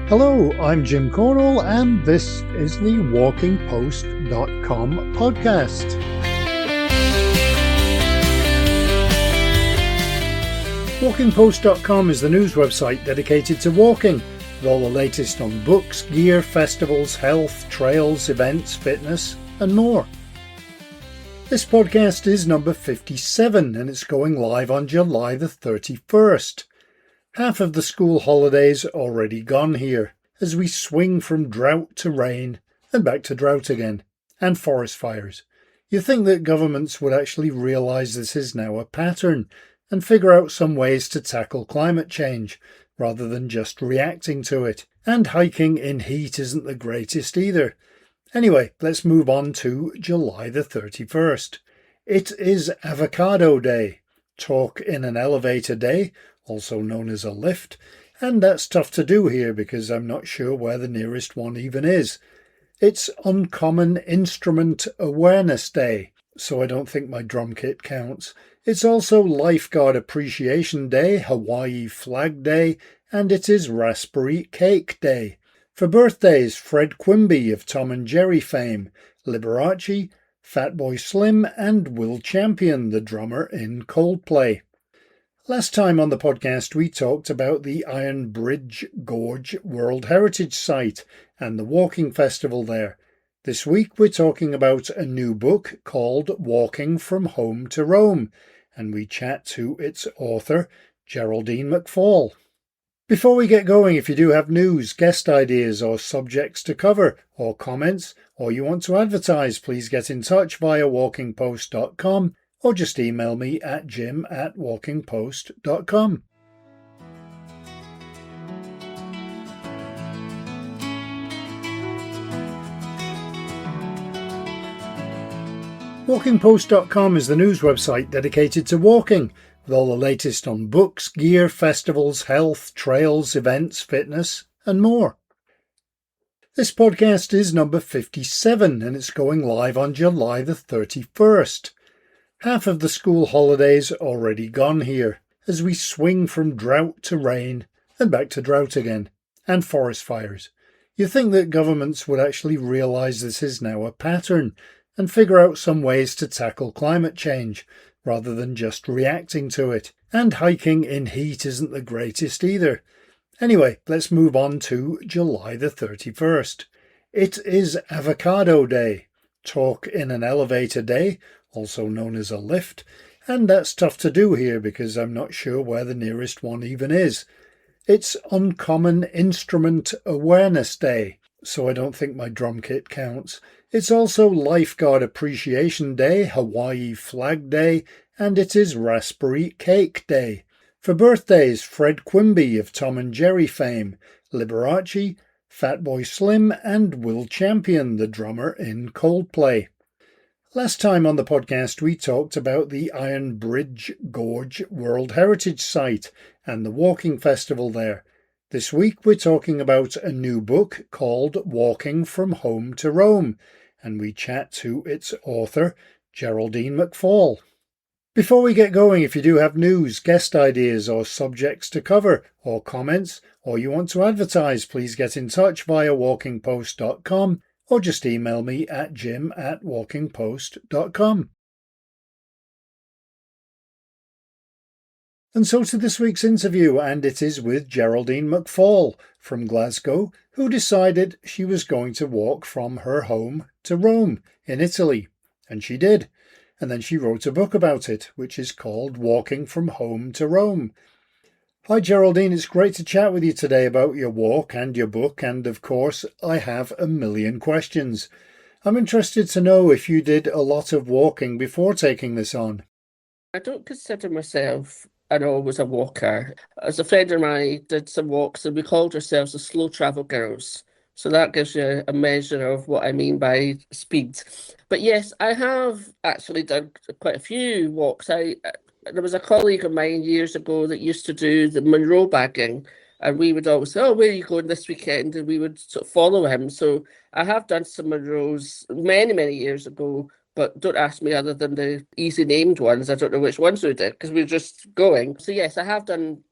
Hello, I'm Jim Cornwall, and this is the WalkingPost.com podcast. WalkingPost.com is the news website dedicated to walking, with all the latest on books, gear, festivals, health, trails, events, fitness, and more. This podcast is number 57, and it's going live on July the 31st. Half of the school holidays already gone here, as we swing from drought to rain and back to drought again, and forest fires. You'd think that governments would actually realise this is now a pattern and figure out some ways to tackle climate change, rather than just reacting to it. And hiking in heat isn't the greatest either. Anyway, let's move on to July the 31st. It is Avocado Day, Talk in an Elevator Day, also known as a lift, and that's tough to do here because I'm not sure where the nearest one even is. It's Uncommon Instrument Awareness Day, so I don't think my drum kit counts. It's also Lifeguard Appreciation Day, Hawaii Flag Day, and it is Raspberry Cake Day. For birthdays, Fred Quimby of Tom and Jerry fame, Liberace, Fatboy Slim, and Will Champion, the drummer in Coldplay. Last time on the podcast we talked about the Iron Bridge Gorge World Heritage Site and the walking festival there. This week we're talking about a new book called Walking from Home to Rome, and we chat to its author, Geraldine McFaul. Before we get going, if you do have news, guest ideas or subjects to cover, or comments, or you want to advertise, please get in touch via walkingpost.com or just email me at jim@walkingpost.com. WalkingPost.com is the news website dedicated to walking, with all the latest on books, gear, festivals, health, trails, events, fitness, and more. This podcast is number 57, and it's going live on July the 31st. Half of the school holidays already gone here, as we swing from drought to rain and back to drought again, and forest fires. You'd think that governments would actually realise this is now a pattern and figure out some ways to tackle climate change, rather than just reacting to it. And hiking in heat isn't the greatest either. Anyway, let's move on to July the 31st. It is Avocado Day, Talk in an Elevator Day, also known as a lift, and that's tough to do here because I'm not sure where the nearest one even is. It's Uncommon Instrument Awareness Day, so I don't think my drum kit counts. It's also Lifeguard Appreciation Day, Hawaii Flag Day, and it is Raspberry Cake Day. For birthdays, Fred Quimby of Tom and Jerry fame, Liberace, Fatboy Slim, and Will Champion, the drummer in Coldplay. Last time on the podcast we talked about the Iron Bridge Gorge World Heritage Site and the walking festival there. This week we're talking about a new book called Walking from Home to Rome, and we chat to its author, Geraldine McFaul. Before we get going, if you do have news, guest ideas or subjects to cover, or comments, or you want to advertise, please get in touch via walkingpost.com or just email me at jim@walkingpost.com. And so to this week's interview, and it is with Geraldine McFaul from Glasgow, who decided she was going to walk from her home to Rome in Italy. And she did. And then she wrote a book about it, which is called Walking from Home to Rome. Hi Geraldine, it's great to chat with you today about your walk and your book, and of course I have a million questions. I'm interested to know if you did a lot of walking before taking this on. I don't consider myself always a walker. As a friend of mine did some walks and we called ourselves the slow travel girls. So that gives you a measure of what I mean by speed. But yes, I have actually done quite a few walks. There was a colleague of mine years ago that used to do the Monroe bagging, and we would always say, "Oh, where are you going this weekend?" And we would sort of follow him. So I have done some Monroes many, many years ago, But don't ask me other than the easy named ones. I don't know which ones we did because we were just going. So yes, I have done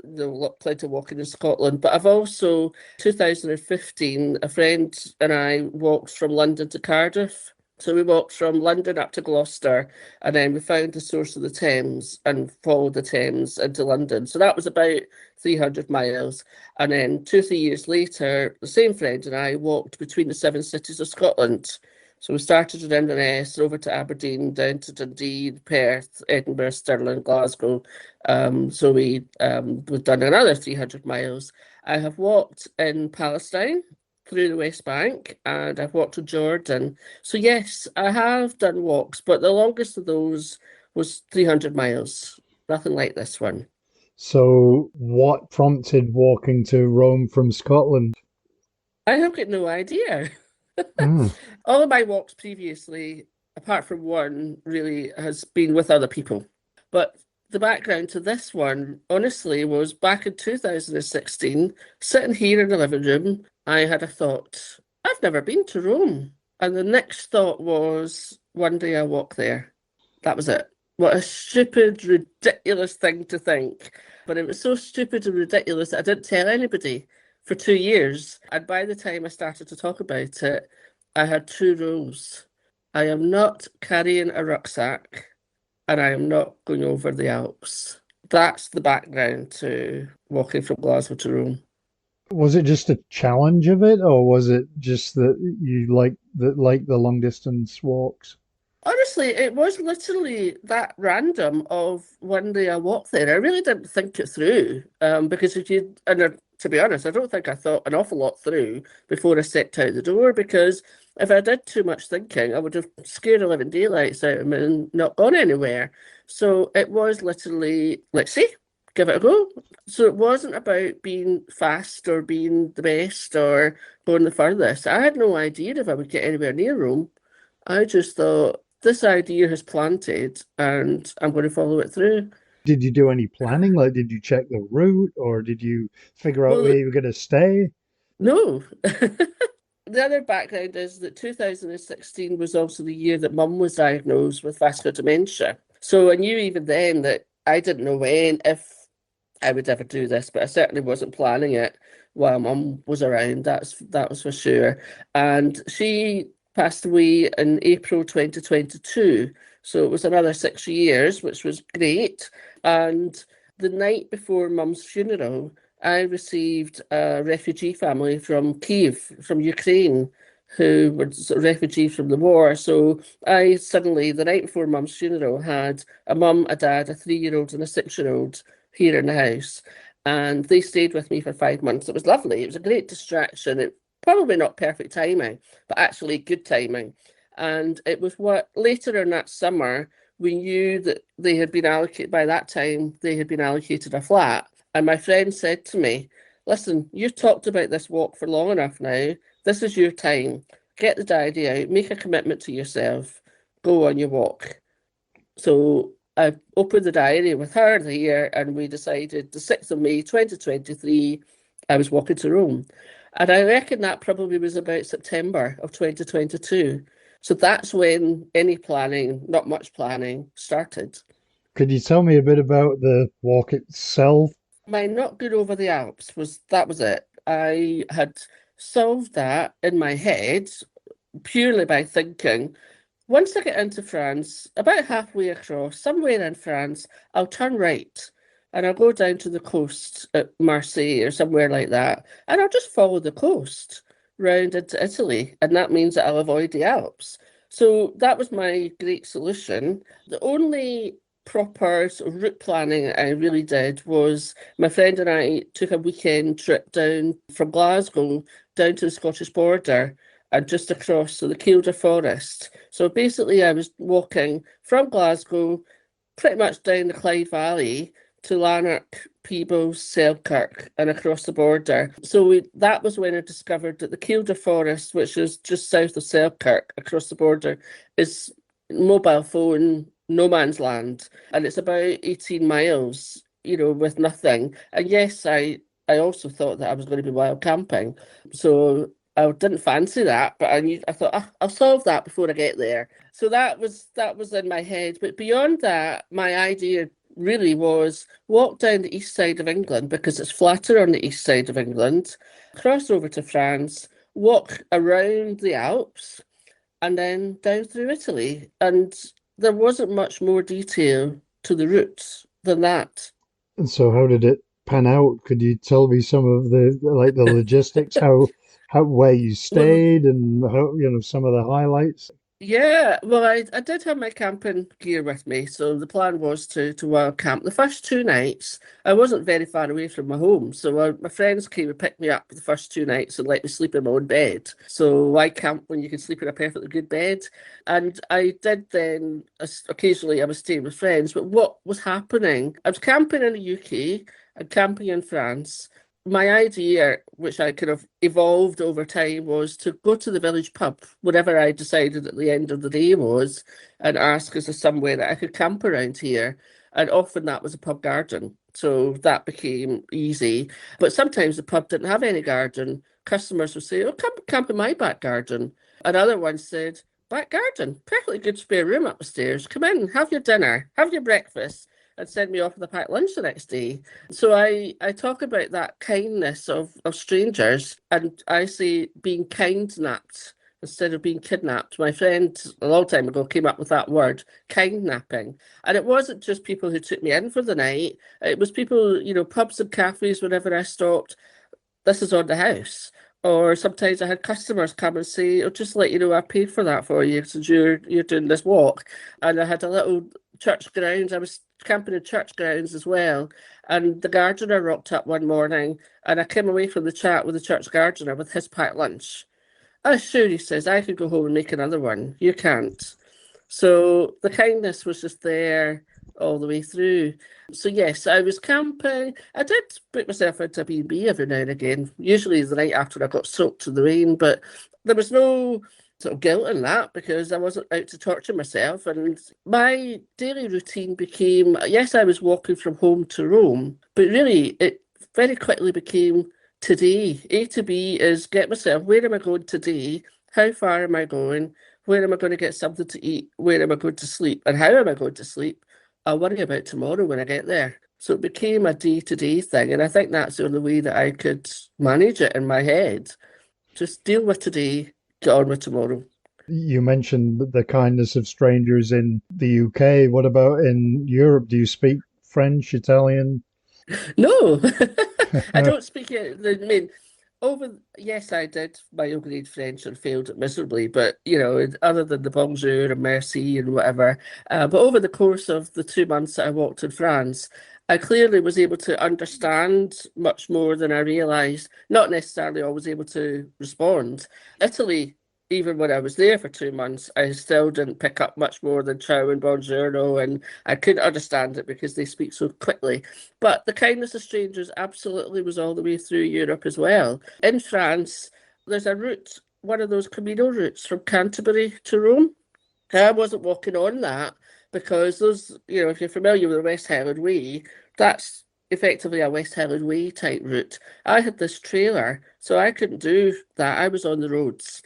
plenty of walking in Scotland, but I've also, 2015, a friend and I walked from London to Cardiff. So we walked from London up to Gloucester, and then we found the source of the Thames and followed the Thames into London. So that was about 300 miles. And then 2, 3 years later, the same friend and I walked between the 7 cities of Scotland. So we started in Inverness, over to Aberdeen, down to Dundee, Perth, Edinburgh, Stirling, Glasgow. So we've done another 300 miles. I have walked in Palestine, through the West Bank, and I've walked to Jordan. So yes, I have done walks, but the longest of those was 300 miles. Nothing like this one. So, what prompted walking to Rome from Scotland? I have got no idea. Hmm. All of my walks previously, apart from one, really has been with other people. But the background to this one, honestly, was back in 2016, sitting here in the living room, I had a thought, I've never been to Rome. And the next thought was, one day I'll walk there. That was it. What a stupid, ridiculous thing to think. But it was so stupid and ridiculous that I didn't tell anybody for 2 years. And by the time I started to talk about it, I had two rules. I am not carrying a rucksack and I am not going over the Alps. That's the background to walking from Glasgow to Rome. Was it just a challenge of it, or was it just that you like the long distance walks? Honestly, it was literally that random of one day I walked there. I really didn't think it through, because to be honest, I don't think I thought an awful lot through before I stepped out the door, because if I did too much thinking, I would have scared the living daylights out of me and not gone anywhere. So it was literally, let's see, give it a go. So it wasn't about being fast or being the best or going the furthest. I had no idea if I would get anywhere near Rome. I just thought this idea has planted and I'm going to follow it through. Did you do any planning? Like, did you check the route, or did you figure out where Well, you were going to stay? no. The other background is that 2016 was also the year that Mum was diagnosed with vascular dementia. So I knew even then that I didn't know when, if I would ever do this, but I certainly wasn't planning it while Mum was around. That was for sure. And she passed away in April 2022. So it was another 6 years, which was great. And the night before Mum's funeral, I received a refugee family from Kiev, from Ukraine, who were refugees from the war. So I suddenly, the night before Mum's funeral, had a mum, a dad, a 3-year-old, and a 6-year-old here in the house. And they stayed with me for 5 months. It was lovely. It was a great distraction. It probably not perfect timing, but actually good timing. And it was what later in that summer, we knew that they had been allocated, by that time, they had been allocated a flat. And my friend said to me, listen, you've talked about this walk for long enough now. This is your time. Get the diary out, make a commitment to yourself, go on your walk. So I opened the diary with her here, and we decided the 6th of May 2023, I was walking to Rome. And I reckon that probably was about September of 2022. So that's when any planning, not much planning, started. Could you tell me a bit about the walk itself? My not good over the Alps was it. I had solved that in my head purely by thinking, once I get into France, about halfway across, somewhere in France, I'll turn right and I'll go down to the coast at Marseille or somewhere like that, and I'll just follow the coast round into Italy, and that means that I'll avoid the Alps. So that was my great solution. The only proper sort of route planning I really did was my friend and I took a weekend trip down from Glasgow down to the Scottish border and just across to the Kielder Forest. So basically, I was walking from Glasgow, pretty much down the Clyde Valley to Lanark, Peebles, Selkirk, and across the border. So that was when I discovered that the Kielder Forest, which is just south of Selkirk, across the border, is mobile phone no man's land, and it's about 18 miles, with nothing. And yes, I also thought that I was going to be wild camping. So I didn't fancy that, but I thought, I'll solve that before I get there. So that was in my head. But beyond that, my idea really was walk down the east side of England because it's flatter on the east side of England, cross over to France, walk around the Alps, and then down through Italy. And there wasn't much more detail to the routes than that. And so how did it pan out? Could you tell me some of the logistics, how where you Well, stayed and how, some of the highlights? yeah, well, I did have my camping gear with me, so the plan was to wild camp. The first 2 nights, I wasn't very far away from my home, so my friends came and picked me up the first 2 nights and let me sleep in my own bed. So why camp when you can sleep in a perfectly good bed? And I did then, occasionally I was staying with friends, but what was happening, I was camping in the UK and camping in France. My idea, which I kind of evolved over time, was to go to the village pub, whatever I decided at the end of the day was, and ask, is there somewhere that I could camp around here? And often that was a pub garden. So that became easy. But sometimes the pub didn't have any garden. Customers would say, oh, come camp in my back garden. Another one said, back garden, perfectly good spare room upstairs. Come in, have your dinner, have your breakfast, and send me off with a packed lunch the next day. So I talk about that kindness of strangers, and I say being kindnapped instead of being kidnapped. My friend a long time ago came up with that word, kindnapping. And it wasn't just people who took me in for the night, it was people, pubs and cafes whenever I stopped. This is on the house. Or sometimes I had customers come and say, "Oh, just to let you know, I paid for that for you since you're doing this walk." And I had a little church grounds. I was camping in church grounds as well. And the gardener rocked up one morning, and I came away from the chat with the church gardener with his packed lunch. Oh, sure, he says, I could go home and make another one. You can't. So the kindness was just there all the way through. So yes, I was camping. I did put myself into a B&B every now and again, usually the night after I got soaked in the rain, but there was no sort of guilt in that because I wasn't out to torture myself. And my daily routine became, yes, I was walking from home to Rome, but really it very quickly became today. A to B is get myself, where am I going today? How far am I going? Where am I going to get something to eat? Where am I going to sleep? And how am I going to sleep? I'll worry about tomorrow when I get there. So it became a day-to-day thing. And I think that's the only way that I could manage it in my head. Just deal with today, get on with tomorrow. You mentioned the kindness of strangers in the UK. What about in Europe? Do you speak French, Italian? No, I don't speak it. I mean, yes, I did middle grade French and failed it miserably, but other than the bonjour and merci and whatever, but over the course of the 2 months that I walked in France, I clearly was able to understand much more than I realized, not necessarily always able to respond. Italy, even when I was there for 2 months, I still didn't pick up much more than ciao and buongiorno, and I couldn't understand it because they speak so quickly. But the kindness of strangers absolutely was all the way through Europe as well. In France, there's a route, one of those Camino routes from Canterbury to Rome. I wasn't walking on that because those, if you're familiar with the West Highland Way, that's effectively a West Highland Way type route. I had this trailer, so I couldn't do that. I was on the roads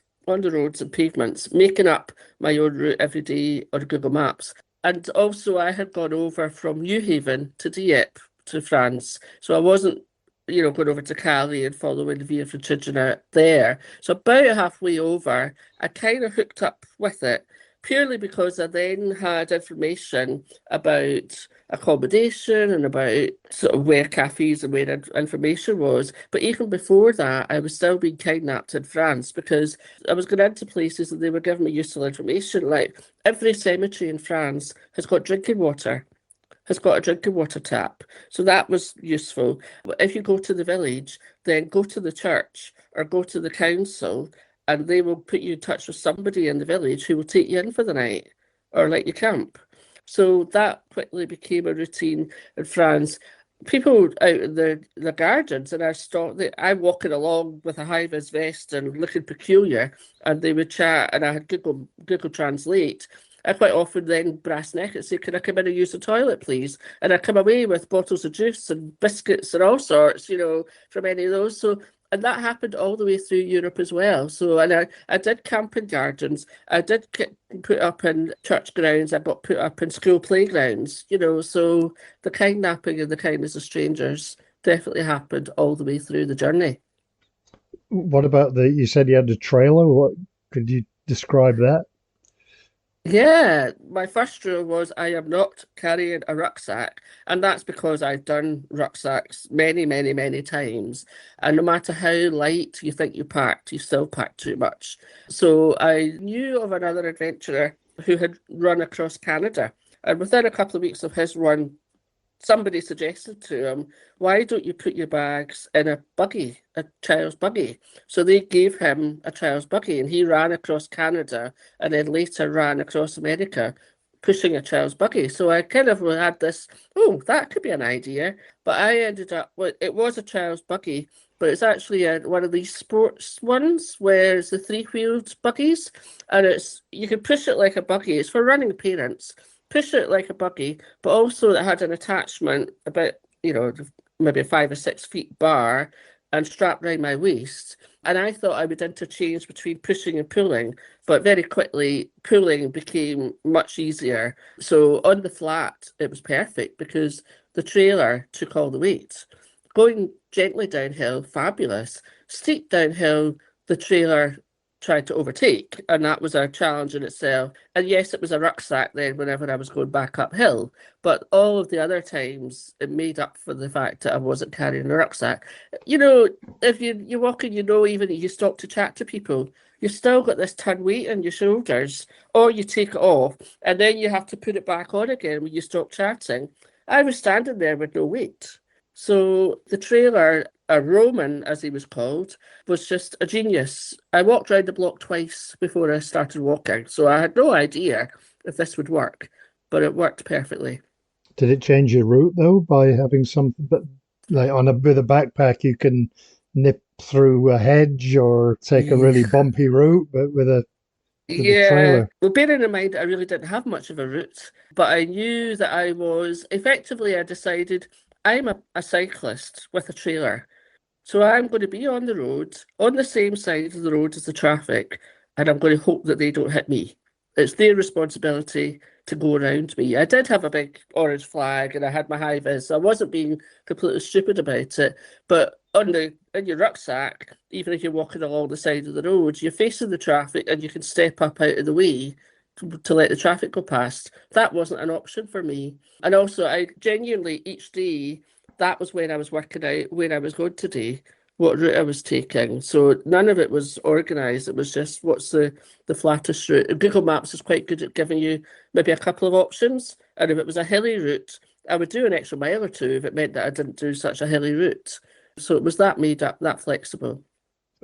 and pavements, making up my own route every day on Google Maps. And also, I had gone over from Newhaven to Dieppe to France. So I wasn't, going over to Cali and following Via Francigena there. So about halfway over, I kind of hooked up with it purely because I then had information about accommodation and about sort of where cafes and where information was. But even before that, I was still being kidnapped in France because I was going into places and they were giving me useful information. Like every cemetery in France has got drinking water, has got a drinking water tap. So that was useful. But if you go to the village, then go to the church or go to the council and they will put you in touch with somebody in the village who will take you in for the night or let you camp. So that quickly became a routine in France. People out in the gardens, and I'm walking along with a high vis vest and looking peculiar, and they would chat, and I had Google Translate. I quite often then brass neck and say, "Can I come in and use the toilet, please?" And I come away with bottles of juice and biscuits and all sorts, from any of those. So And that happened all the way through Europe as well. So, and I did camp in gardens. I did get put up in church grounds. I got put up in school playgrounds, so the kidnapping and the kindness of strangers definitely happened all the way through the journey. What about you said you had a trailer? What could you describe that? Yeah, my first rule was I am not carrying a rucksack, and that's because I've done rucksacks many, many, many times. And no matter how light you think you packed, you still pack too much. So I knew of another adventurer who had run across Canada, and within a couple of weeks of his run, somebody suggested to him, why don't you put your bags in a buggy, a child's buggy? So they gave him a child's buggy and he ran across Canada and then later ran across America pushing a child's buggy. So I kind of had this, oh, that could be an idea. But I ended up with, it was a child's buggy, but it's actually one of these sports ones where it's the three-wheeled buggies and you can push it like a buggy. It's for running parents, push it like a buggy, but also it had an attachment about, maybe a 5 or 6 feet bar and strapped around my waist. And I thought I would interchange between pushing and pulling, but very quickly pulling became much easier. So on the flat, it was perfect because the trailer took all the weight. Going gently downhill, fabulous. Steep downhill, the trailer tried to overtake, and that was a challenge in itself. And yes, it was a rucksack then whenever I was going back uphill, but all of the other times it made up for the fact that I wasn't carrying a rucksack. You know, if you're walking, even if you stop to chat to people, you've still got this ton weight on your shoulders, or you take it off, and then you have to put it back on again when you stop chatting. I was standing there with no weight. So the trailer, a Roman, as he was called, was just a genius. I walked around the block twice before I started walking, so I had no idea if this would work, but it worked perfectly. Did it change your route though by having something, but like with a backpack you can nip through a hedge or take a really Yeah. bumpy route, but with a Yeah. trailer. Well, bearing in mind, I really didn't have much of a route, but I knew that I was effectively, I decided I'm a cyclist with a trailer. So I'm going to be on the road, on the same side of the road as the traffic, and I'm going to hope that they don't hit me. It's their responsibility to go around me. I did have a big orange flag and I had my high vis, so I wasn't being completely stupid about it. But in your rucksack, even if you're walking along the side of the road, you're facing the traffic and you can step up out of the way to let the traffic go past. That wasn't an option for me. And also, I genuinely each day that was when I was working out where I was going today, what route I was taking. So none of it was organised. It was just what's the flattest route. And Google Maps is quite good at giving you maybe a couple of options. And if it was a hilly route, I would do an extra mile or two if it meant that I didn't do such a hilly route. So it was that made up, that flexible.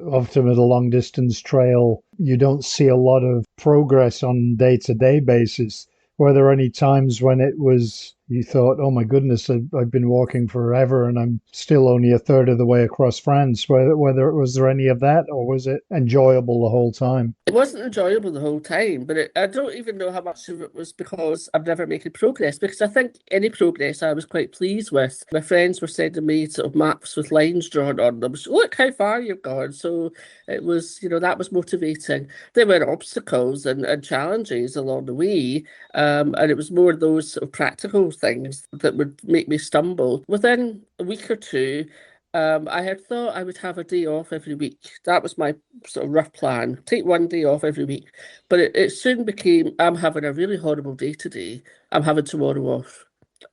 Often with a long distance trail, you don't see a lot of progress on day-to-day basis. Were there any times when it was you thought, "Oh my goodness, I've been walking forever and I'm still only a third of the way across France"? Whether was there any of that, or was it enjoyable the whole time? It wasn't enjoyable the whole time, but I don't even know how much of it was because I'm never making progress. Because I think any progress I was quite pleased with. My friends were sending me sort of maps with lines drawn on them. So, look how far you've gone. So it was, that was motivating. There were obstacles and challenges along the way, and it was more those sort of practical things that would make me stumble. Within a week or two, I had thought I would have a day off every week. That was my sort of rough plan. Take one day off every week. But it soon became, I'm having a really horrible day today. I'm having tomorrow off.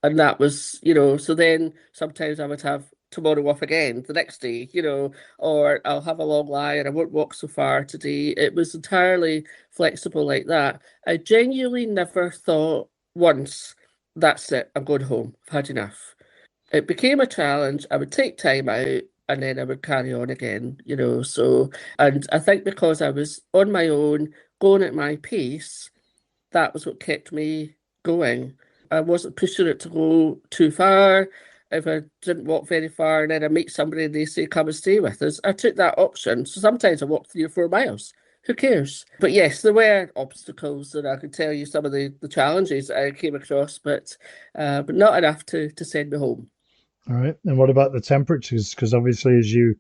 And that was, so then sometimes I would have tomorrow off again the next day, or I'll have a long lie and I won't walk so far today. It was entirely flexible like that. I genuinely never thought once, that's it, I'm going home. I've had enough. It became a challenge. I would take time out and then I would carry on again, So, and I think because I was on my own, going at my pace, that was what kept me going. I wasn't pushing it to go too far. If I didn't walk very far and then I meet somebody and they say, come and stay with us, I took that option. So sometimes I walked 3 or 4 miles. Who cares? But yes, there were obstacles, and I could tell you some of the challenges I came across, but not enough to send me home. All right. And what about the temperatures? Because obviously, as you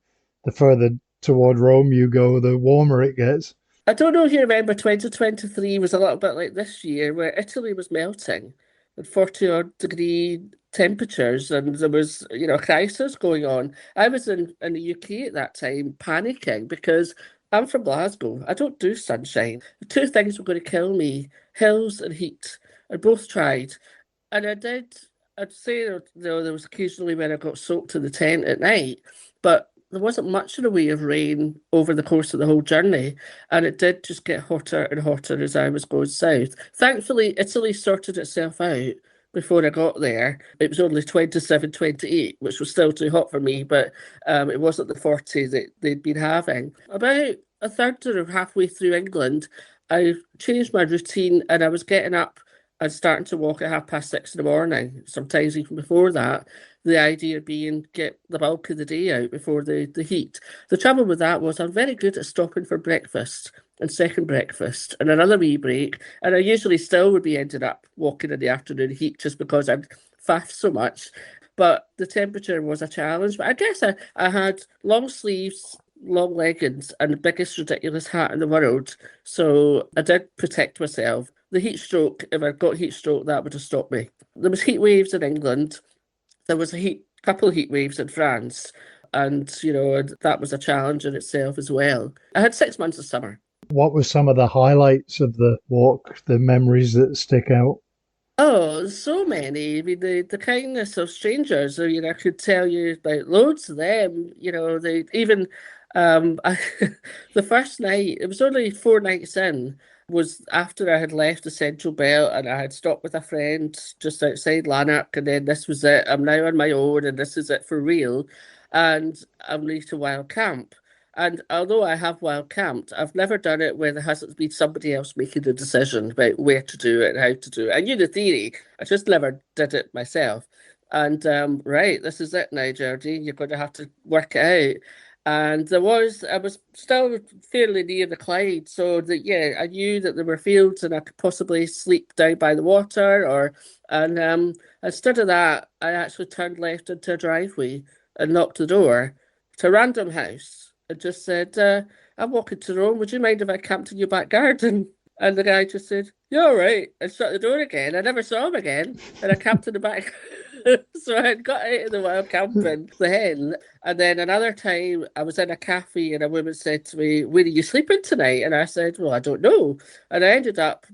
the further toward Rome you go, the warmer it gets. I don't know if you remember 2023 was a little bit like this year where Italy was melting at 40 odd degree temperatures and there was, a crisis going on. I was in the UK at that time panicking because I'm from Glasgow. I don't do sunshine. The two things were going to kill me, hills and heat. I both tried. And I'd say there was occasionally when I got soaked in the tent at night, but there wasn't much in the way of rain over the course of the whole journey. And it did just get hotter and hotter as I was going south. Thankfully, Italy sorted itself out before I got there. It was only 27, 28, which was still too hot for me, but it wasn't the 40 that they'd been having. About a third or halfway through England, I changed my routine and I was getting up and starting to walk at 6:30 in the morning, sometimes even before that. The idea being get the bulk of the day out before the heat. The trouble with that was I'm very good at stopping for breakfast and second breakfast and another wee break. And I usually still would be ending up walking in the afternoon heat just because I'd faff so much. But the temperature was a challenge. But I guess I had long sleeves, long leggings, and the biggest ridiculous hat in the world. So I did protect myself. The heat stroke, if I got heat stroke, that would have stopped me. There was heat waves in England. There was a couple of heat waves in France. And, that was a challenge in itself as well. I had 6 months of summer. What were some of the highlights of the walk, the memories that stick out? Oh, so many. I mean, the kindness of strangers. I could tell you about loads of them. They even I, the first night, it was only 4 nights in, was after I had left the Central Belt and I had stopped with a friend just outside Lanark, and then this was it. I'm now on my own, and this is it for real. And I'm leaving to Wild Camp. And although I have wild camped, I've never done it where there hasn't been somebody else making the decision about where to do it and how to do it. I knew the theory, I just never did it myself. And right, this is it now, Geraldine. You're going to have to work it out. And I was still fairly near the Clyde, so that yeah, I knew that there were fields and I could possibly sleep down by the water. And instead of that, I actually turned left into a driveway and knocked the door to a random house and just said, I'm walking to Rome. Would you mind if I camped in your back garden? And the guy just said, "You're all right," and shut the door again. I never saw him again. And I camped in the back. So I had got out of the wild camping, the hen. And then another time I was in a cafe and a woman said to me, "Where are you sleeping tonight?" And I said, "Well, I don't know." And I ended up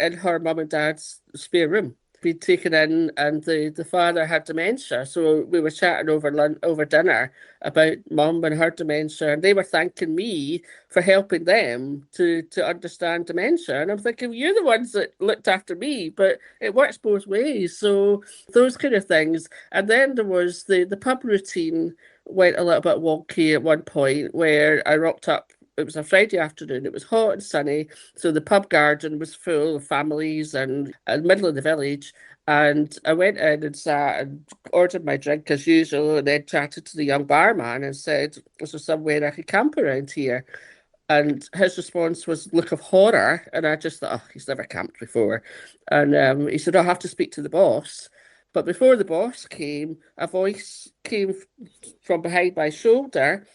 in her mum and dad's spare room, been taken in, and the father had dementia. So we were chatting over dinner about mum and her dementia, and they were thanking me for helping them to understand dementia. And I'm thinking, you're the ones that looked after me, but it works both ways. So those kind of things. And then there was the pub routine went a little bit wonky at one point where I rocked up. It was a Friday afternoon. It was hot and sunny. So the pub garden was full of families and middle of the village. And I went in and sat and ordered my drink as usual, and then chatted to the young barman and said, "Is there somewhere I could camp around here?" And his response was look of horror. And I just thought, oh, he's never camped before. And he said, I'll have to speak to the boss. But before the boss came, a voice came from behind my shoulder.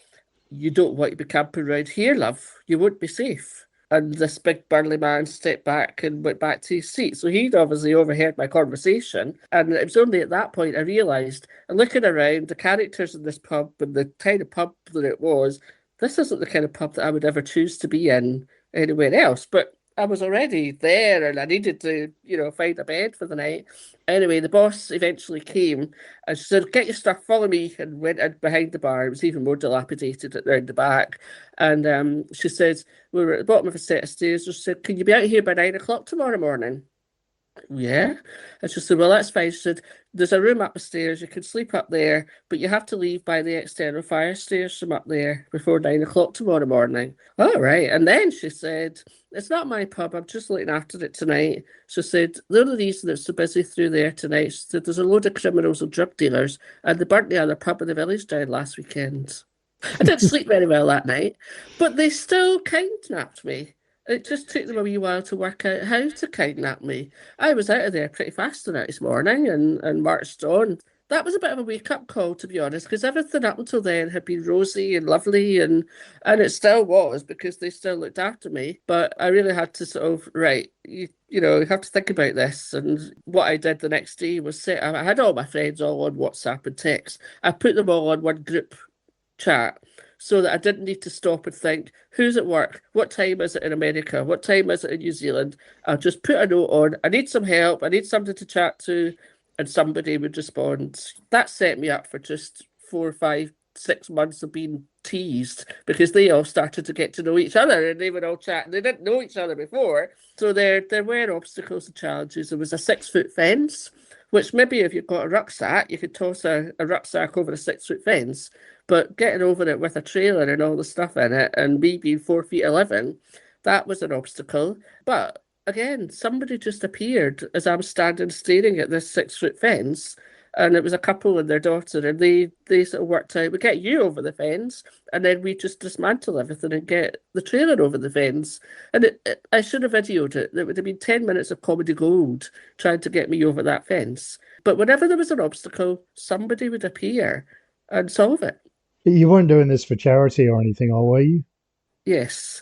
"You don't want to be camping around here, love. You won't be safe." And this big burly man stepped back and went back to his seat. So he'd obviously overheard my conversation. And it was only at that point I realised, and looking around, the characters in this pub and the kind of pub that it was, this isn't the kind of pub that I would ever choose to be in anywhere else. But I was already there and I needed to, find a bed for the night. Anyway, the boss eventually came and she said, "Get your stuff, follow me," and went in behind the bar. It was even more dilapidated around the back. And she said, we were at the bottom of a set of stairs. She said, "Can you be out here by 9 o'clock tomorrow morning?" Yeah. And she said, "Well, that's fine." She said, "There's a room up the stairs. You can sleep up there, but you have to leave by the external fire stairs from up there before 9 o'clock tomorrow morning." All right. And then she said, "It's not my pub. I'm just looking after it tonight." She said, "The only reason it's so busy through there tonight," she said, "there's a load of criminals and drug dealers, and they burnt the other pub in the village down last weekend." I didn't sleep very well that night, but they still kidnapped me. It just took them a wee while to work out how to kidnap me. I was out of there pretty fast the next morning and marched on. that was a bit of a wake-up call, to be honest, because everything up until then had been rosy and lovely, and it still was because they still looked after me. But I really had to sort of, right, you have to think about this. And what I did the next day was I had all my friends all on WhatsApp and text. I put them all on one group chat so that I didn't need to stop and think, who's at work? What time is it in America? What time is it in New Zealand? I'll just put a note on. I need some help. I need somebody to chat to. And somebody would respond. That set me up for just 4, 5, 6 months of being teased because they all started to get to know each other and they were all chatting. They didn't know each other before. So there were obstacles and challenges. There was a 6 foot fence, which maybe if you've got a rucksack, you could toss a rucksack over a 6 foot fence. But getting over it with a trailer and all the stuff in it, and me being 4 feet 11, that was an obstacle. But again, somebody just appeared as I was standing staring at this 6 foot fence. And it was a couple and their daughter, and they sort of worked out, we get you over the fence, and then we just dismantle everything and get the trailer over the fence. And I should have videoed it. There would have been 10 minutes of comedy gold trying to get me over that fence. But whenever there was an obstacle, somebody would appear and solve it. You weren't doing this for charity or anything, or were you? Yes.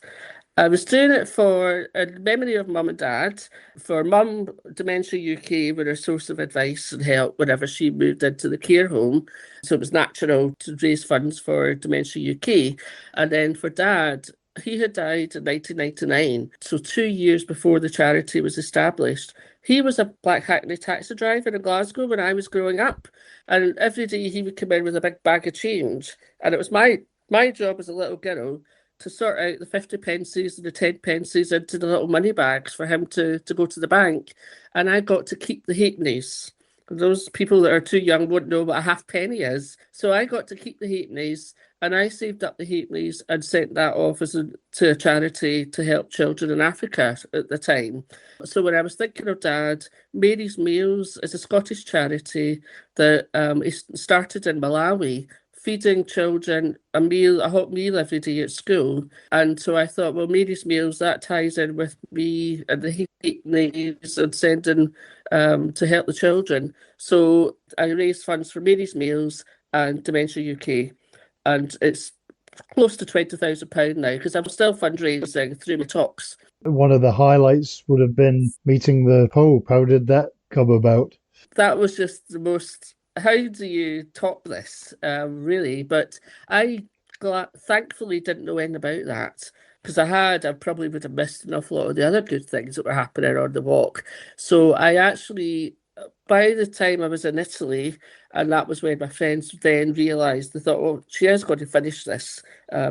I was doing it for a memory of mum and dad. For mum, Dementia UK were a source of advice and help whenever she moved into the care home. So it was natural to raise funds for Dementia UK. And then for dad, he had died in 1999, so 2 years before the charity was established. He was a black Hackney taxi driver in Glasgow when I was growing up. And every day he would come in with a big bag of change. And it was my job as a little girl to sort out the 50 pences and the 10 pences into the little money bags for him to go to the bank. And I got to keep the halfpennies. Those people that are too young won't know what a halfpenny is. So I got to keep the halfpennies and I saved up the halfpennies and sent that off to a charity to help children in Africa at the time. So when I was thinking of dad, Mary's Meals is a Scottish charity that is started in Malawi, feeding children a hot meal every day at school. And so I thought, well, Mary's Meals, that ties in with me and the heat needs and sending to help the children. So I raised funds for Mary's Meals and Dementia UK. And it's close to £20,000 now because I'm still fundraising through my talks. One of the highlights would have been meeting the Pope. How did that come about? That was just the most. How do you top this, really? But I thankfully didn't know anything about that because I probably would have missed an awful lot of the other good things that were happening on the walk. So I actually, by the time I was in Italy, and that was when my friends then realised, they thought, oh, she is going to finish this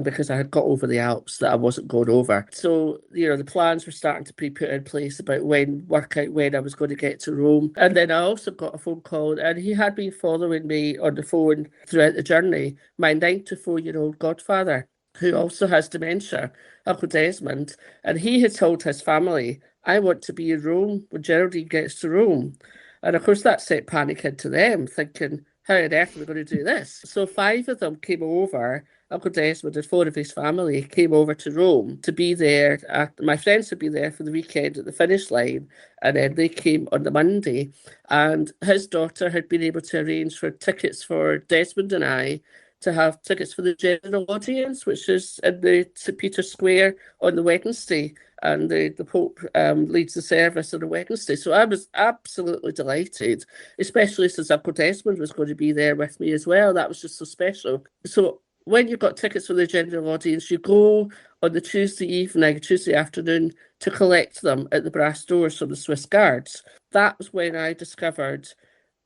because I had got over the Alps that I wasn't going over. So, the plans were starting to be put in place about work out when I was going to get to Rome. And then I also got a phone call, and he had been following me on the phone throughout the journey, my 94-year-old godfather, who also has dementia, Uncle Desmond, and he had told his family, I want to be in Rome when Geraldine gets to Rome. And of course, that set panic into them, thinking, how on earth are we going to do this? So 5 of them came over. Uncle Desmond and 4 of his family came over to Rome to be there. My friends would be there for the weekend at the finish line, and then they came on the Monday. And his daughter had been able to arrange for tickets for Desmond and I to have tickets for the general audience, which is in the St. Peter's Square on the Wednesday, and the Pope leads the service on the Wednesday. So I was absolutely delighted, especially since Uncle Desmond was going to be there with me as well. That was just so special. So when you've got tickets for the general audience, you go on the Tuesday afternoon, to collect them at the brass doors from the Swiss Guards. That was when I discovered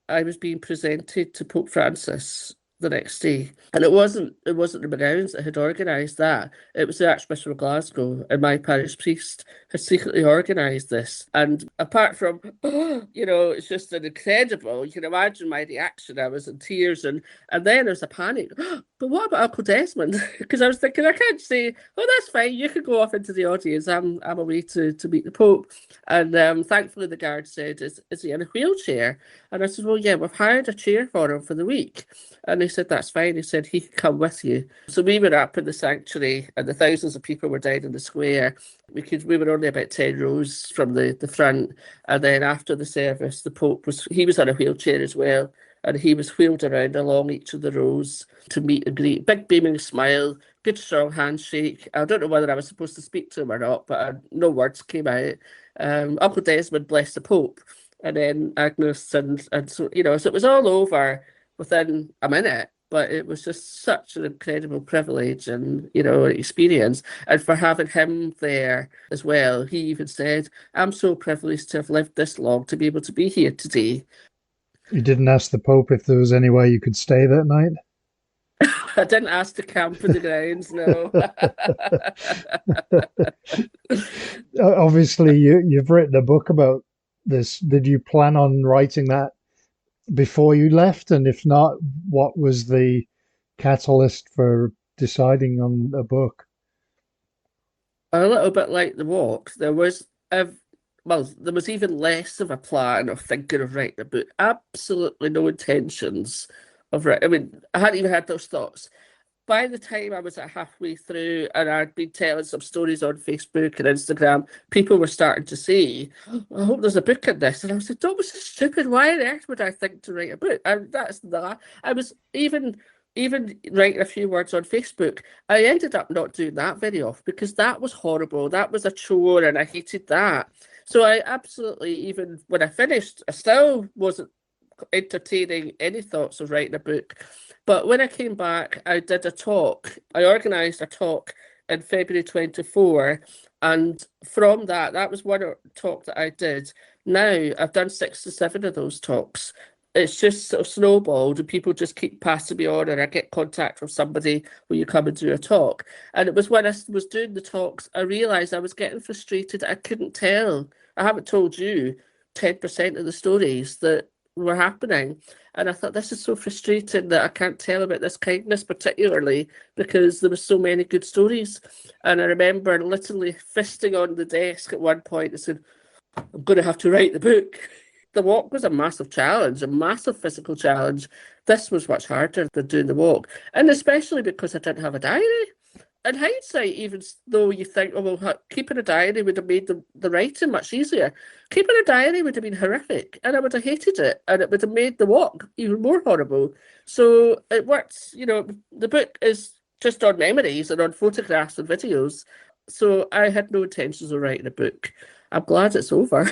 I was being presented to Pope Francis the next day. And it wasn't the McGowans that had organised that. It was the Archbishop of Glasgow, and my parish priest had secretly organised this. And apart from, it's just an incredible, you can imagine my reaction. I was in tears, and then there's a panic. But what about Uncle Desmond? Because I was thinking, I can't say, oh, that's fine, you can go off into the audience. I'm away to meet the Pope. And thankfully the guard said, is he in a wheelchair? And I said, well, yeah, we've hired a chair for him for the week. And he said, that's fine. He said, he could come with you. So we were up in the sanctuary and the thousands of people were down in the square. We were only about 10 rows from the front. And then after the service, the Pope he was on a wheelchair as well. and he was wheeled around along each of the rows to meet and greet. Big beaming smile, good strong handshake. I don't know whether I was supposed to speak to him or not, but no words came out. Uncle Desmond blessed the Pope, and then Agnes, and so so it was all over within a minute. But it was just such an incredible privilege and experience. And for having him there as well, he even said, "I'm so privileged to have lived this long to be able to be here today." You didn't ask the Pope if there was any way you could stay that night? I didn't ask to camp in the grounds, no. Obviously, you've written a book about this. Did you plan on writing that before you left? And if not, what was the catalyst for deciding on a book? A little bit like the walk, there was even less of a plan of thinking of writing a book. Absolutely no intentions of writing. I mean, I hadn't even had those thoughts. By the time I was at halfway through and I'd been telling some stories on Facebook and Instagram, people were starting to say, "Oh, I hope there's a book in this." And I was like, "Don't be so stupid. Why on earth would I think to write a book?" And that's that. I was even writing a few words on Facebook. I ended up not doing that very often because that was horrible. That was a chore and I hated that. So I absolutely, even when I finished, I still wasn't entertaining any thoughts of writing a book. But when I came back, I did a talk. I organised a talk in February 24. And from that, that was one talk that I did. Now I've done 6 to 7 of those talks. It's just sort of snowballed, and people just keep passing me on, and I get contact from somebody, "Will you come and do a talk?" And it was when I was doing the talks, I realised I was getting frustrated. I couldn't tell. I haven't told you 10% of the stories that were happening. And I thought, this is so frustrating that I can't tell about this kindness, particularly because there were so many good stories. And I remember literally fisting on the desk at one point and said, "I'm going to have to write the book." The walk was a massive challenge, a massive physical challenge. This was much harder than doing the walk. And especially because I didn't have a diary. In hindsight, even though you think, "Oh, well, keeping a diary would have made the writing much easier," keeping a diary would have been horrific, and I would have hated it, and it would have made the walk even more horrible. So it works, the book is just on memories and on photographs and videos. So I had no intentions of writing a book. I'm glad it's over,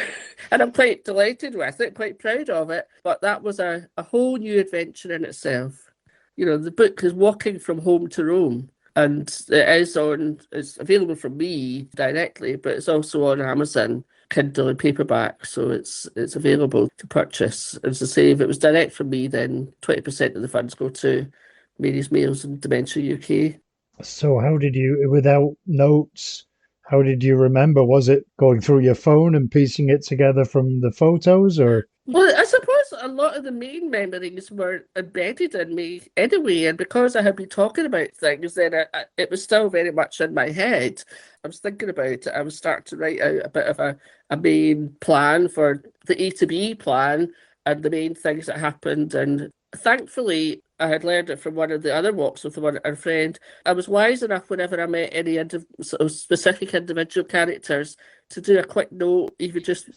and I'm quite delighted with it, quite proud of it. But that was a whole new adventure in itself. The book is Walking from Home to Rome, and it's available from me directly, but it's also on Amazon Kindle and paperback, so it's available to purchase. As I say, if it was direct from me, then 20% of the funds go to Mary's Meals and Dementia UK. So, how did you, without notes, how did you remember? Was it going through your phone and piecing it together from the photos, or? Well, I suppose a lot of the main memories were embedded in me anyway, and because I had been talking about things, then it was still very much in my head. I was thinking about it. I was starting to write out a bit of a main plan for the A to B plan and the main things that happened. And thankfully, I had learned it from one of the other walks with a friend. I was wise enough whenever I met any sort of specific individual characters to do a quick note, even just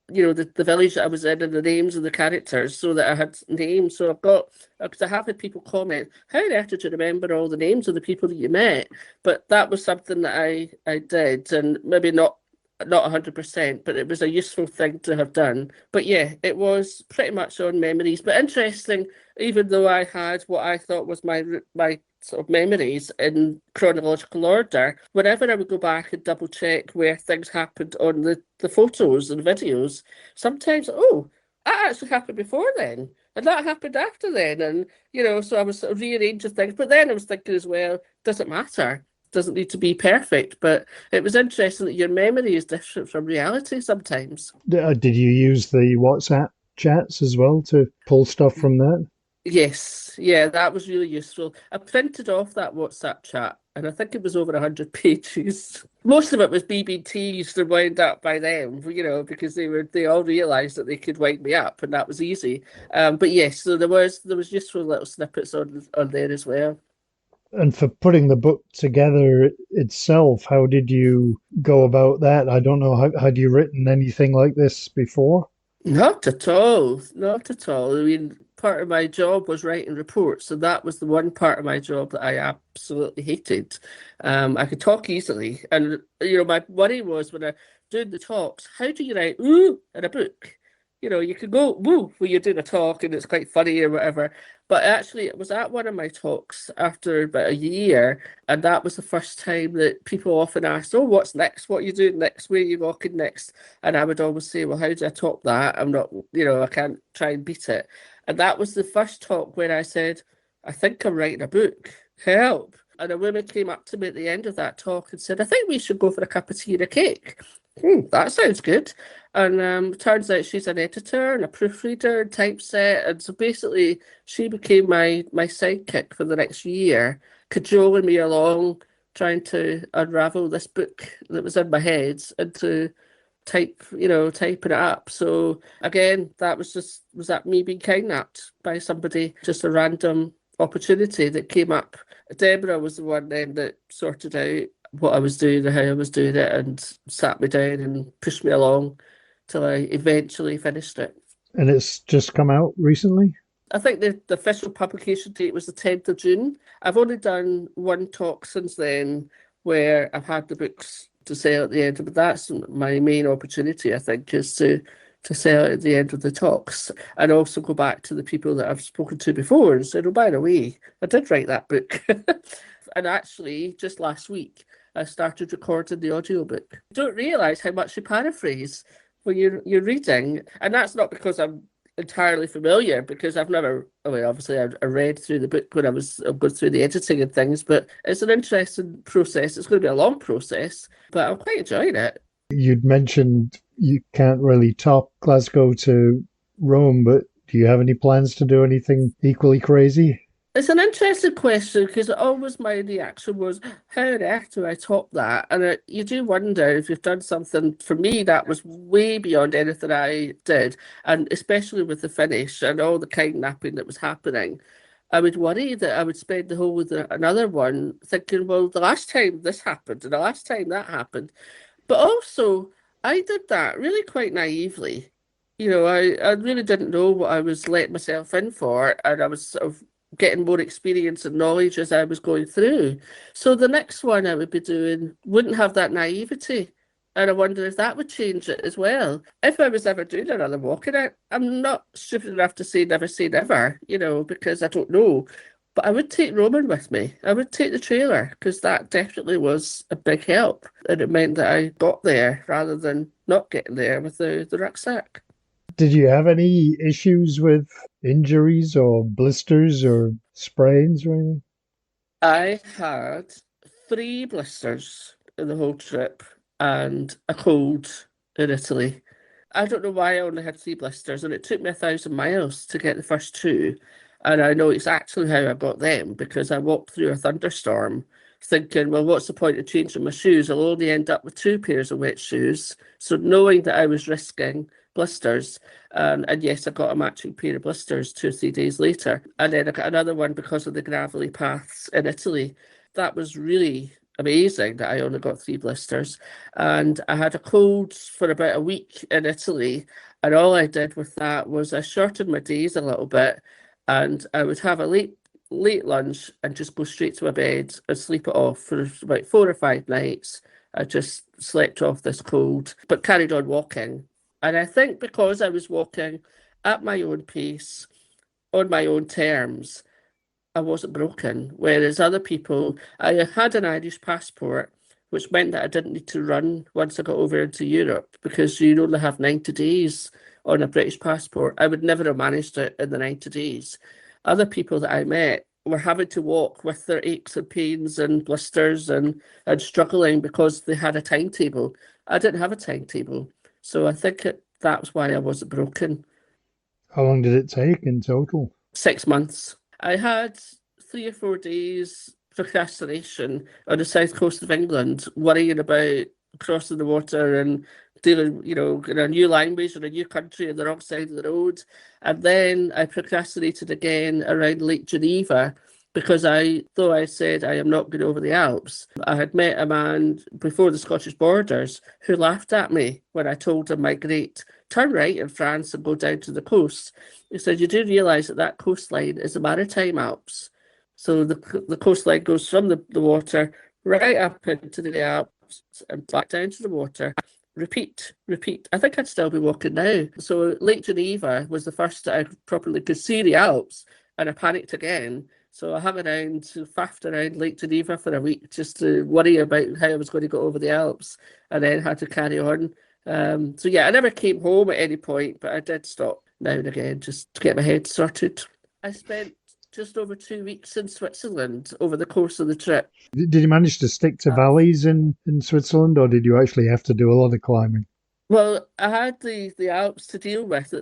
the village that I was in and the names of the characters so that I had names. So because I have had people comment, "How on earth did you remember all the names of the people that you met?" But that was something that I did, and maybe not 100%, but it was a useful thing to have done. But yeah, it was pretty much on memories. But interesting, even though I had what I thought was my sort of memories in chronological order, whenever I would go back and double check where things happened on the photos and videos, sometimes, "Oh, that actually happened before then. And that happened after then." And, so I was sort of rearranging things. But then I was thinking as well, doesn't matter. Doesn't need to be perfect. But it was interesting that your memory is different from reality sometimes. Did you use the WhatsApp chats as well to pull stuff from that? Yes, yeah, that was really useful. I printed off that WhatsApp chat, and I think it was over 100 pages. Most of it was BBTs to wind up by them, because they all realised that they could wind me up, and that was easy. But yes, so there was useful little snippets on there as well. And for putting the book together itself, how did you go about that? I don't know. Had you written anything like this before? Not at all. Not at all. I mean, part of my job was writing reports, so that was the one part of my job that I absolutely hated. I could talk easily, and my worry was when I doing the talks, how do you write ooh in a book? You could go woo when you're doing a talk and it's quite funny or whatever. But actually, it was at one of my talks after about a year, and that was the first time that people often asked, "Oh, what's next? What are you doing next? Where are you walking next?" And I would always say, "Well, how do I top that? I'm not, I can't try and beat it." And that was the first talk where I said, "I think I'm writing a book. Help!" And a woman came up to me at the end of that talk and said, "I think we should go for a cup of tea and a cake." That sounds good. And turns out she's an editor and a proofreader and typeset. And so basically, she became my sidekick for the next year, cajoling me along, trying to unravel this book that was in my head and to typing it up. So again, was that me being kidnapped by somebody, just a random opportunity that came up. Deborah was the one then that sorted out what I was doing and how I was doing it and sat me down and pushed me along till I eventually finished it. And it's just come out recently? I think the official publication date was the 10th of June. I've only done one talk since then where I've had the books to sell at the end, but that's my main opportunity, I think, is to sell it at the end of the talks and also go back to the people that I've spoken to before and said, "Oh, by the way, I did write that book." And actually, just last week, I started recording the audiobook. You don't realise how much you paraphrase when you're reading. And that's not because I'm entirely familiar, because I've never, obviously I read through the book when I was going through the editing and things, but it's an interesting process. It's going to be a long process, but I'm quite enjoying it. You'd mentioned you can't really top Glasgow to Rome, but do you have any plans to do anything equally crazy? It's an interesting question because always my reaction was, how on earth do I top that? And you do wonder if you've done something. For me, that was way beyond anything I did. And especially with the finish and all the kidnapping that was happening, I would worry that I would spend the whole with another one thinking, well, the last time this happened and the last time that happened. But also, I did that really quite naively. I really didn't know what I was letting myself in for, and I was sort of getting more experience and knowledge as I was going through. So the next one I would be doing wouldn't have that naivety. And I wonder if that would change it as well. If I was ever doing another walk, and I'm not stupid enough to say never, because I don't know. But I would take Roman with me. I would take the trailer because that definitely was a big help. And it meant that I got there rather than not getting there with the rucksack. Did you have any issues with injuries or blisters or sprains or anything? I had 3 blisters in the whole trip and a cold in Italy. I don't know why I only had 3 blisters, and it took me 1,000 miles to get the first 2. And I know exactly how I got them because I walked through a thunderstorm thinking, well, what's the point of changing my shoes? I'll only end up with 2 pairs of wet shoes. So knowing that I was risking blisters, and yes, I got a matching pair of blisters 2 or 3 days later. And then I got another one because of the gravelly paths in Italy. That was really amazing that I only got 3 blisters. And I had a cold for about a week in Italy. And all I did with that was I shortened my days a little bit, and I would have a late lunch and just go straight to my bed and sleep it off for about 4 or 5 nights. I just slept off this cold, but carried on walking. And I think because I was walking at my own pace, on my own terms, I wasn't broken. Whereas other people, I had an Irish passport, which meant that I didn't need to run once I got over into Europe because you only have 90 days on a British passport. I would never have managed it in the 90 days. Other people that I met were having to walk with their aches and pains and blisters and struggling because they had a timetable. I didn't have a timetable. So I think that was why I wasn't broken. How long did it take in total? 6 months. I had 3 or 4 days procrastination on the south coast of England, worrying about crossing the water and dealing, in a new language in a new country on the wrong side of the road. And then I procrastinated again around Lake Geneva because though I said I am not going over the Alps, I had met a man before the Scottish borders who laughed at me when I told him my great turn right in France and go down to the coast. He said, you do realise that that coastline is the Maritime Alps. So the coastline goes from the water right up into the Alps and back down to the water. Repeat, repeat. I think I'd still be walking now. So Lake Geneva was the first that I properly could see the Alps, and I panicked again. So I hung around, faffed around Lake Geneva for a week just to worry about how I was going to go over the Alps, and then had to carry on. So yeah, I never came home at any point, but I did stop now and again just to get my head sorted. I spent just over 2 weeks in Switzerland over the course of the trip. Did you manage to stick to valleys in Switzerland, or did you actually have to do a lot of climbing? Well, I had the Alps to deal with.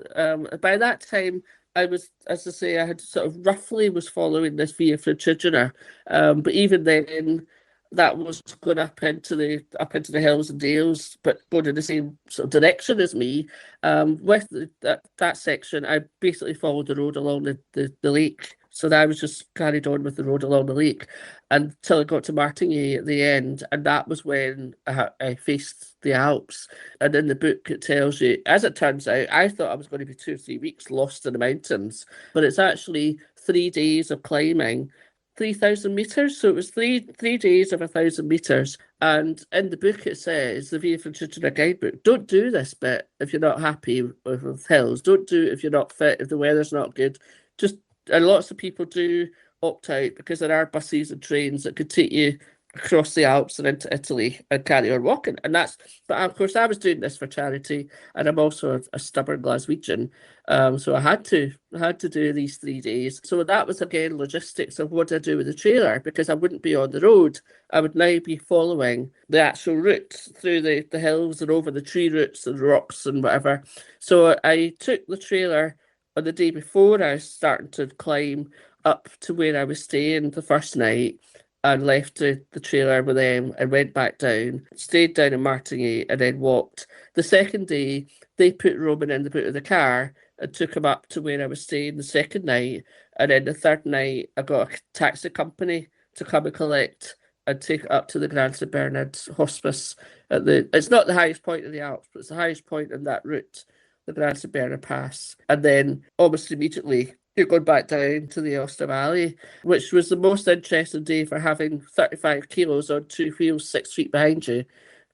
By that time, I was, as I say, I had sort of roughly was following this Via Francigena, but even then, that was going up into the hills and dales, but going in the same sort of direction as me. With that section, I basically followed the road along the lake. So that I was just carried on with the road along the lake until I got to Martigny at the end, and that was when I faced the Alps. And in the book, it tells you, as it turns out, I thought I was going to be 2 or 3 weeks lost in the mountains, but it's actually 3 days of climbing 3,000 meters. So it was three days of 1,000 meters. And in the book, it says, the Via Francigena guidebook, don't do this bit if you're not happy with hills. Don't do it if you're not fit, if the weather's not good. Just, and lots of people do opt out because there are buses and trains that could take you across the Alps and into Italy and carry on walking. But of course, I was doing this for charity, and I'm also a stubborn Glaswegian. So I had to do these 3 days. So that was again logistics of what I do with the trailer, because I wouldn't be on the road. I would now be following the actual route through the hills and over the tree roots and rocks and whatever. So I took the trailer on the day before I was starting to climb up to where I was staying the first night, and left the trailer with them and went back down, stayed down in Martigny, and then walked. The second day, they put Roman in the boot of the car and took him up to where I was staying the second night. And then the third night, I got a taxi company to come and collect and take it up to the Grand St Bernard Hospice. It's not the highest point of the Alps, but it's the highest point in that route, the Grand St Bernard Pass. And then almost immediately, you're going back down to the Aosta Valley, which was the most interesting day for having 35 kilos on two wheels 6 feet behind you,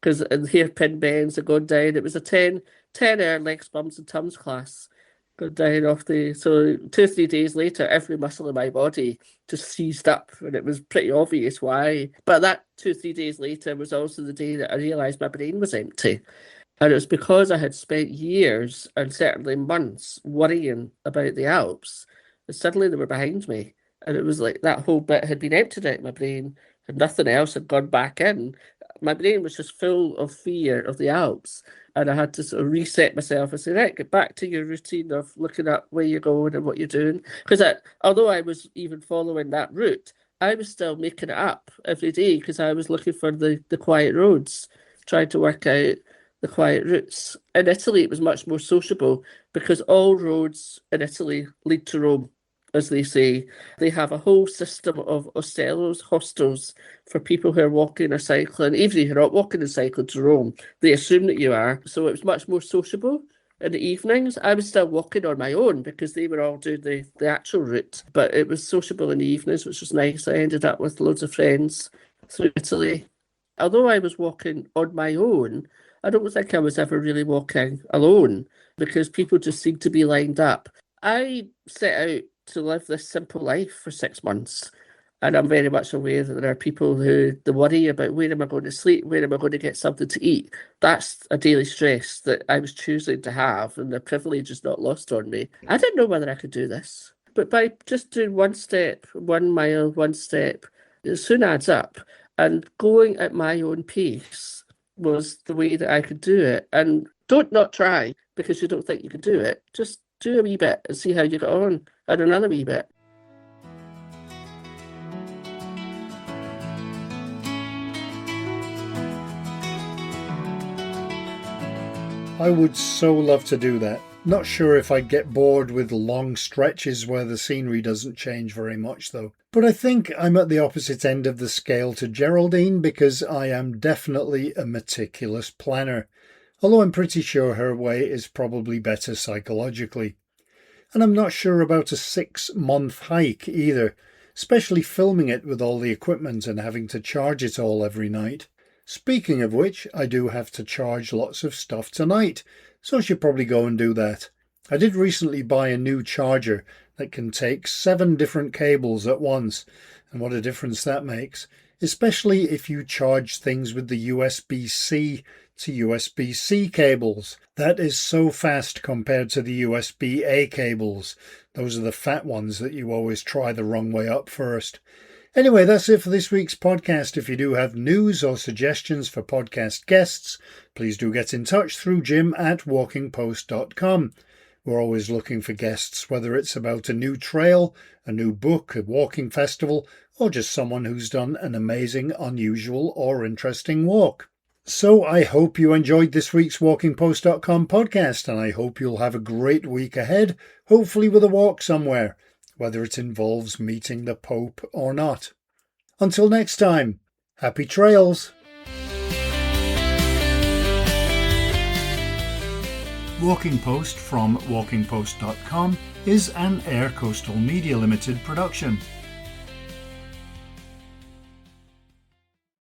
because the hairpin bends had gone down. It was a 10 hour legs, bums and tums class. Gone down off so 2 or 3 days later, every muscle in my body just seized up, and it was pretty obvious why. But that 2 or 3 days later was also the day that I realised my brain was empty. And it was because I had spent years and certainly months worrying about the Alps, and suddenly they were behind me. And it was like that whole bit had been emptied out of my brain, and nothing else had gone back in. My brain was just full of fear of the Alps. And I had to sort of reset myself and say, right, get back to your routine of looking at where you're going and what you're doing. Because although I was even following that route, I was still making it up every day because I was looking for the quiet roads, trying to work out the quiet routes. In Italy, it was much more sociable because all roads in Italy lead to Rome, as they say. They have a whole system of ostellos, hostels for people who are walking or cycling. Even if you're not walking and cycling to Rome, they assume that you are. So it was much more sociable. In the evenings, I was still walking on my own because they were all doing the actual route, but it was sociable in the evenings, which was nice. I ended up with loads of friends through Italy. Although I was walking on my own, I don't think I was ever really walking alone because people just seemed to be lined up. I set out to live this simple life for 6 months, and I'm very much aware that there are people who they worry about where am I going to sleep, where am I going to get something to eat. That's a daily stress that I was choosing to have, and the privilege is not lost on me. I didn't know whether I could do this, but by just doing one step, 1 mile, one step, it soon adds up. And going at my own pace was the way that I could do it. And don't not try because you don't think you can do it. Just do a wee bit and see how you get on, and another wee bit. I would so love to do that. Not sure if I'd get bored with long stretches where the scenery doesn't change very much though. But I think I'm at the opposite end of the scale to Geraldine because I am definitely a meticulous planner. although I'm pretty sure her way is probably better psychologically. And I'm not sure about a 6-month hike either, especially filming it with all the equipment and having to charge it all every night. Speaking of which, I do have to charge lots of stuff tonight, so I should probably go and do that. I did recently buy a new charger that can take 7 different cables at once, and what a difference that makes, especially if you charge things with the USB-C to USB-C cables. That is so fast compared to the USB-A cables. Those are the fat ones that you always try the wrong way up first. Anyway, that's it for this week's podcast. If you do have news or suggestions for podcast guests, please do get in touch through jim@walkingpost.com. We're always looking for guests, whether it's about a new trail, a new book, a walking festival, or just someone who's done an amazing, unusual, or interesting walk. So I hope you enjoyed this week's walkingpost.com podcast, and I hope you'll have a great week ahead, hopefully with a walk somewhere, whether it involves meeting the Pope or not. Until next time, happy trails! Walking Post from walkingpost.com is an Air Coastal Media Limited production.